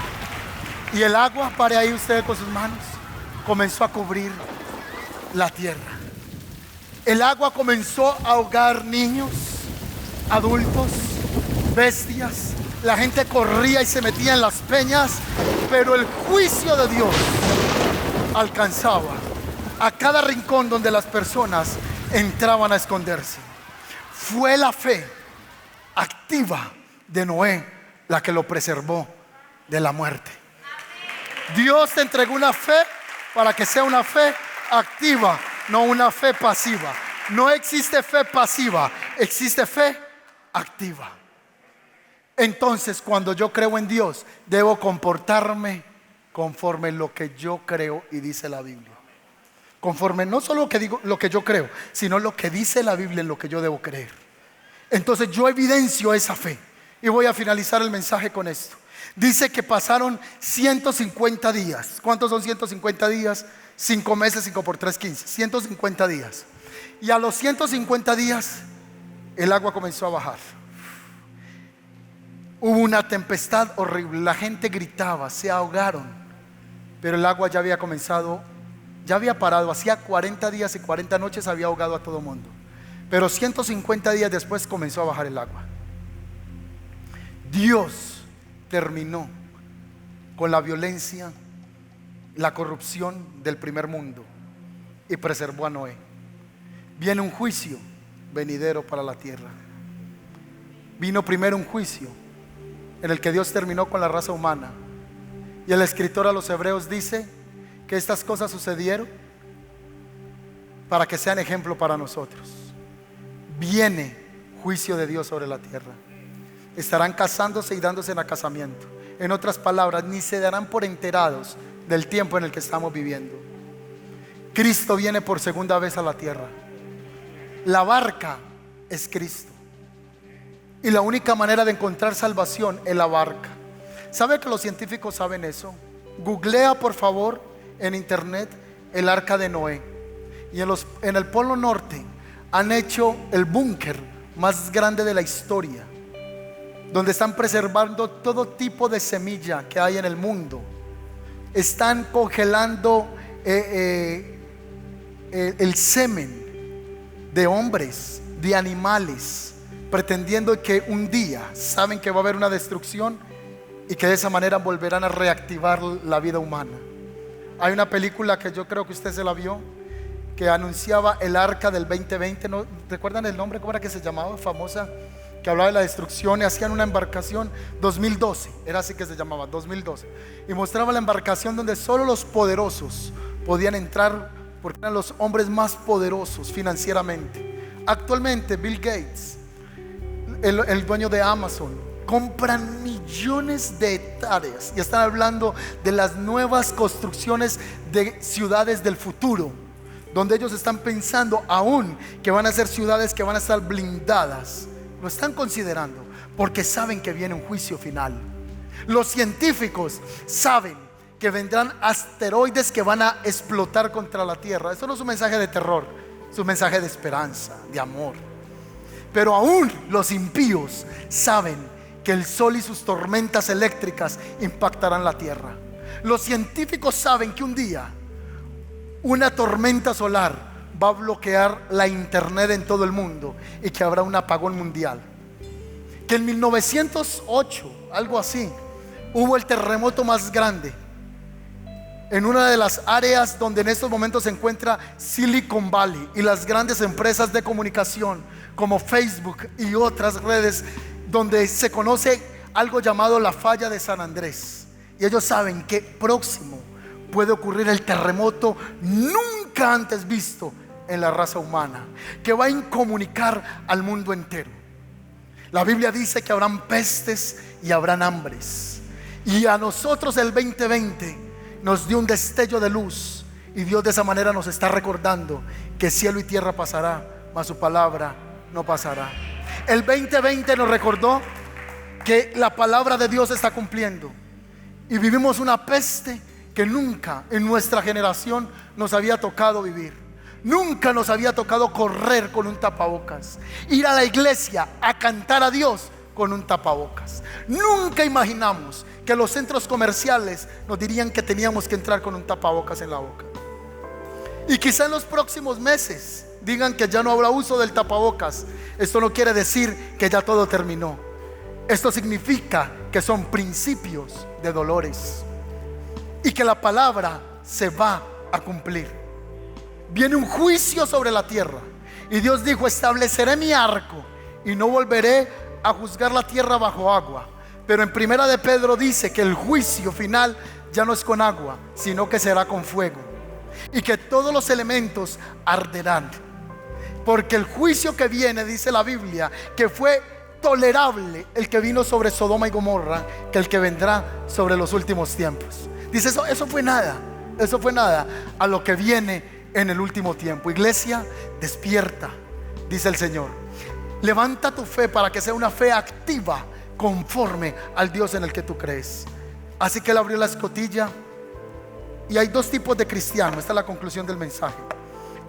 Y el agua, pare ahí usted con sus manos, comenzó a cubrir la tierra. El agua comenzó a ahogar niños, adultos, bestias. La gente corría y se metía en las peñas, pero el juicio de Dios alcanzaba a cada rincón donde las personas entraban a esconderse. Fue la fe activa de Noé la que lo preservó de la muerte. Dios te entregó una fe para que sea una fe activa, no una fe pasiva. No existe fe pasiva, existe fe activa. Entonces, cuando yo creo en Dios, debo comportarme conforme lo que yo creo y dice la Biblia. Conforme no solo lo que yo creo, sino lo que dice la Biblia en lo que yo debo creer. Entonces yo evidencio esa fe. Y voy a finalizar el mensaje con esto. Dice que pasaron 150 días. ¿Cuántos son 150 días? 5 meses, 5 por 3, 15. 150 días. Y a los 150 días el agua comenzó a bajar. Hubo una tempestad horrible. La gente gritaba, se ahogaron. Pero el agua ya había comenzado, ya había parado. Hacía 40 días y 40 noches había ahogado a todo el mundo. Pero 150 días después comenzó a bajar el agua. Dios terminó con la violencia, la corrupción del primer mundo y preservó a Noé. Viene un juicio venidero para la tierra. Vino primero un juicio en el que Dios terminó con la raza humana. Y el escritor a los hebreos dice que estas cosas sucedieron para que sean ejemplo para nosotros. Viene juicio de Dios sobre la tierra. Estarán casándose y dándose en casamiento. En otras palabras, ni se darán por enterados del tiempo en el que estamos viviendo. Cristo viene por segunda vez a la tierra. La barca es Cristo. Y la única manera de encontrar salvación es la barca. ¿Sabe que los científicos saben eso? Googlea por favor en internet el arca de Noé. Y en el Polo Norte han hecho el búnker más grande de la historia, donde están preservando todo tipo de semilla que hay en el mundo. Están congelando el semen de hombres, de animales, pretendiendo que un día saben que va a haber una destrucción y que de esa manera volverán a reactivar la vida humana. Hay una película que yo creo que usted se la vio, que anunciaba el arca del 2020. ¿No recuerdan el nombre? ¿Cómo era que se llamaba? Famosa, que hablaba de la destrucción y hacían una embarcación. 2012, era así que se llamaba, 2012. Y mostraba la embarcación donde solo los poderosos podían entrar, porque eran los hombres más poderosos financieramente. Actualmente Bill Gates, el dueño de Amazon, compran millones de hectáreas y están hablando de las nuevas construcciones de ciudades del futuro, donde ellos están pensando aún que van a ser ciudades que van a estar blindadas. Lo están considerando porque saben que viene un juicio final. Los científicos saben que vendrán asteroides que van a explotar contra la tierra. Esto no es un mensaje de terror, es un mensaje de esperanza, de amor. Pero aún los impíos saben que el sol y sus tormentas eléctricas impactarán la tierra. Los científicos saben que un día una tormenta solar va a bloquear la internet en todo el mundo y que habrá un apagón mundial. Que en 1908, algo así, hubo el terremoto más grande en una de las áreas donde en estos momentos se encuentra Silicon Valley y las grandes empresas de comunicación como Facebook y otras redes, donde se conoce algo llamado la falla de San Andrés. Y ellos saben que próximo puede ocurrir el terremoto nunca antes visto en la raza humana, que va a incomunicar al mundo entero. La Biblia dice que habrán pestes y habrán hambres. Y a nosotros el 2020 nos dio un destello de luz, y Dios de esa manera nos está recordando que cielo y tierra pasará, mas su palabra no pasará. El 2020 nos recordó que la palabra de Dios está cumpliendo, y vivimos una peste que nunca en nuestra generación nos había tocado vivir. Nunca nos había tocado correr con un tapabocas, ir a la iglesia a cantar a Dios con un tapabocas. Nunca imaginamos que los centros comerciales nos dirían que teníamos que entrar con un tapabocas en la boca. Y quizá en los próximos meses digan que ya no habrá uso del tapabocas. Esto no quiere decir que ya todo terminó. Esto significa que son principios de dolores y que la palabra se va a cumplir. Viene un juicio sobre la tierra y Dios dijo: estableceré mi arco y no volveré a juzgar la tierra bajo agua. Pero en primera de Pedro dice que el juicio final ya no es con agua, sino que será con fuego, y que todos los elementos arderán. Porque el juicio que viene, dice la Biblia, que fue tolerable el que vino sobre Sodoma y Gomorra, que el que vendrá sobre los últimos tiempos. Dice eso fue nada a lo que viene en el último tiempo. Iglesia, despierta, dice el Señor. Levanta tu fe para que sea una fe activa, conforme al Dios en el que tú crees. Así que él abrió la escotilla. Y hay dos tipos de cristiano. Esta es la conclusión del mensaje: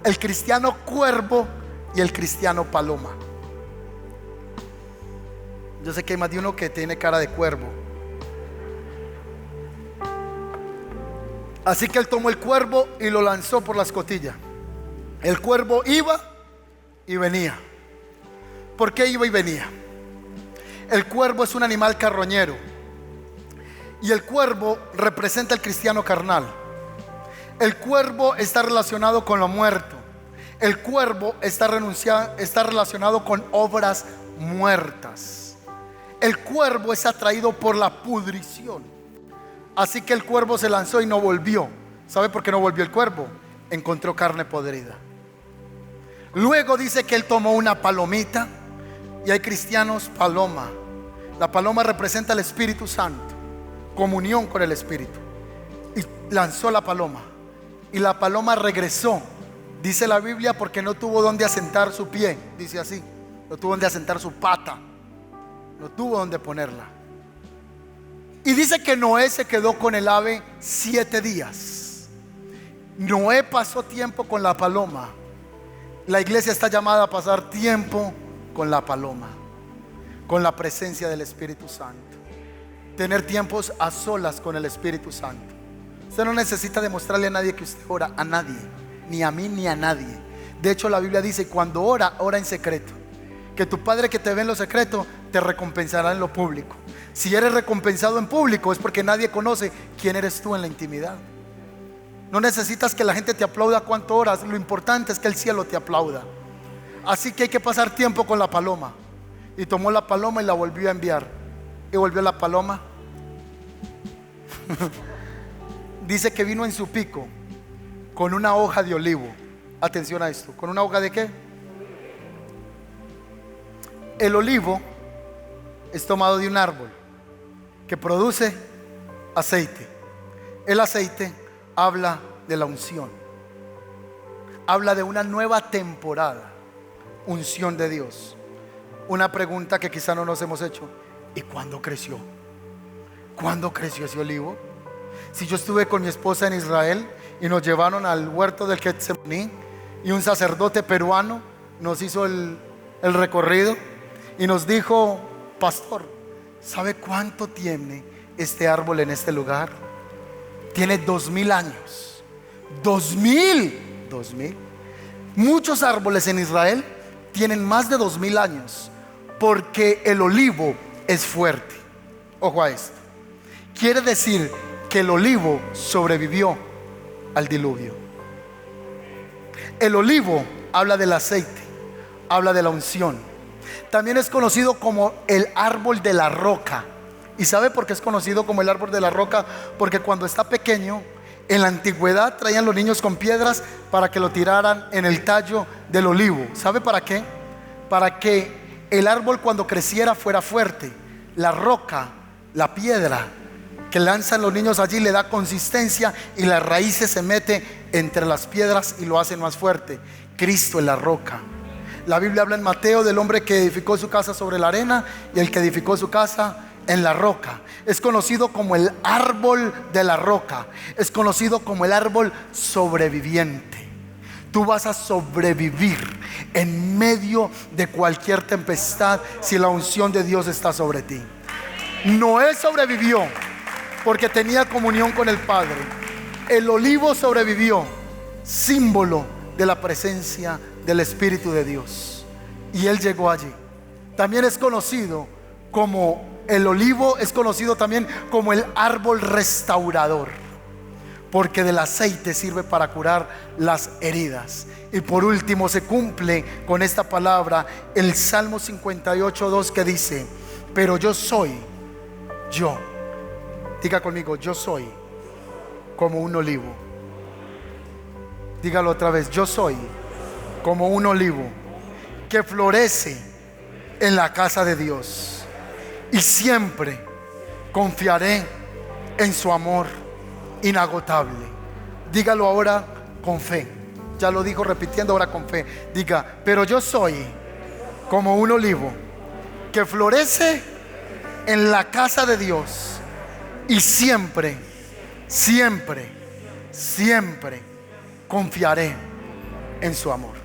el cristiano cuervo y el cristiano paloma. Yo sé que hay más de uno que tiene cara de cuervo. Así que él tomó el cuervo y lo lanzó por la escotilla. El cuervo iba y venía. ¿Por qué iba y venía? El cuervo es un animal carroñero, y el cuervo representa al cristiano carnal. El cuervo está relacionado con lo muerto. El cuervo está relacionado con obras muertas. El cuervo es atraído por la pudrición. Así que el cuervo se lanzó y no volvió. ¿Sabe por qué no volvió el cuervo? Encontró carne podrida. Luego dice que él tomó una palomita. Y hay cristianos paloma. La paloma representa al Espíritu Santo, comunión con el Espíritu. Y lanzó la paloma, y la paloma regresó, dice la Biblia, porque no tuvo donde asentar su pie. Dice así: no tuvo donde asentar su pata, no tuvo donde ponerla. Y dice que Noé se quedó con el ave 7 días. Noé pasó tiempo con la paloma. La iglesia está llamada a pasar tiempo con la paloma, con la presencia del Espíritu Santo. Tener tiempos a solas con el Espíritu Santo. Usted no necesita demostrarle a nadie que usted ora, a nadie, ni a mí ni a nadie. De hecho, la Biblia dice: cuando ora en secreto, que tu Padre que te ve en lo secreto te recompensará en lo público. Si eres recompensado en público, es porque nadie conoce quién eres tú en la intimidad. No necesitas que la gente te aplauda cuánto oras. Lo importante es que el cielo te aplauda. Así que hay que pasar tiempo con la paloma. Y tomó la paloma y la volvió a enviar. Y volvió la paloma. Dice que vino en su pico con una hoja de olivo. Atención a esto: ¿con una hoja de qué? El olivo es tomado de un árbol que produce aceite. El aceite habla de la unción, habla de una nueva temporada. Unción de Dios. Una pregunta que quizá no nos hemos hecho: ¿y cuándo creció? ¿Cuándo creció ese olivo? Si yo estuve con mi esposa en Israel y nos llevaron al huerto del Getsemaní, y un sacerdote peruano nos hizo el recorrido y nos dijo: pastor, ¿sabe cuánto tiene este árbol en este lugar? Tiene 2000 años. 2000. Muchos árboles en Israel tienen más de 2000 años, porque el olivo es fuerte. Ojo a esto: quiere decir que el olivo sobrevivió al diluvio. El olivo habla del aceite, habla de la unción. También es conocido como el árbol de la roca. ¿Y sabe por qué es conocido como el árbol de la roca? Porque cuando está pequeño, en la antigüedad traían los niños con piedras para que lo tiraran en el tallo del olivo. ¿Sabe para qué? Para que el árbol, cuando creciera, fuera fuerte. La roca, la piedra que lanzan los niños allí, le da consistencia, y las raíces se mete entre las piedras y lo hacen más fuerte. Cristo es la roca. La Biblia habla en Mateo del hombre que edificó su casa sobre la arena y el que edificó su casa en la roca. Es conocido como el árbol de la roca. Es conocido como el árbol sobreviviente. Tú vas a sobrevivir en medio de cualquier tempestad si la unción de Dios está sobre ti. Noé sobrevivió porque tenía comunión con el Padre. El olivo sobrevivió símbolo de la presencia del Espíritu de Dios. Y Él llegó allí. También es conocido como el olivo, es conocido también como el árbol restaurador, porque del aceite sirve para curar las heridas. Y por último se cumple con esta palabra el Salmo 58:2, que dice: pero yo soy, yo, diga conmigo, yo soy como un olivo. Dígalo otra vez: yo soy como un olivo que florece en la casa de Dios, y siempre confiaré en su amor inagotable. Dígalo ahora con fe. Ya lo dijo repitiendo, ahora con fe. Diga: pero yo soy como un olivo que florece en la casa de Dios, y siempre, siempre, siempre confiaré en su amor.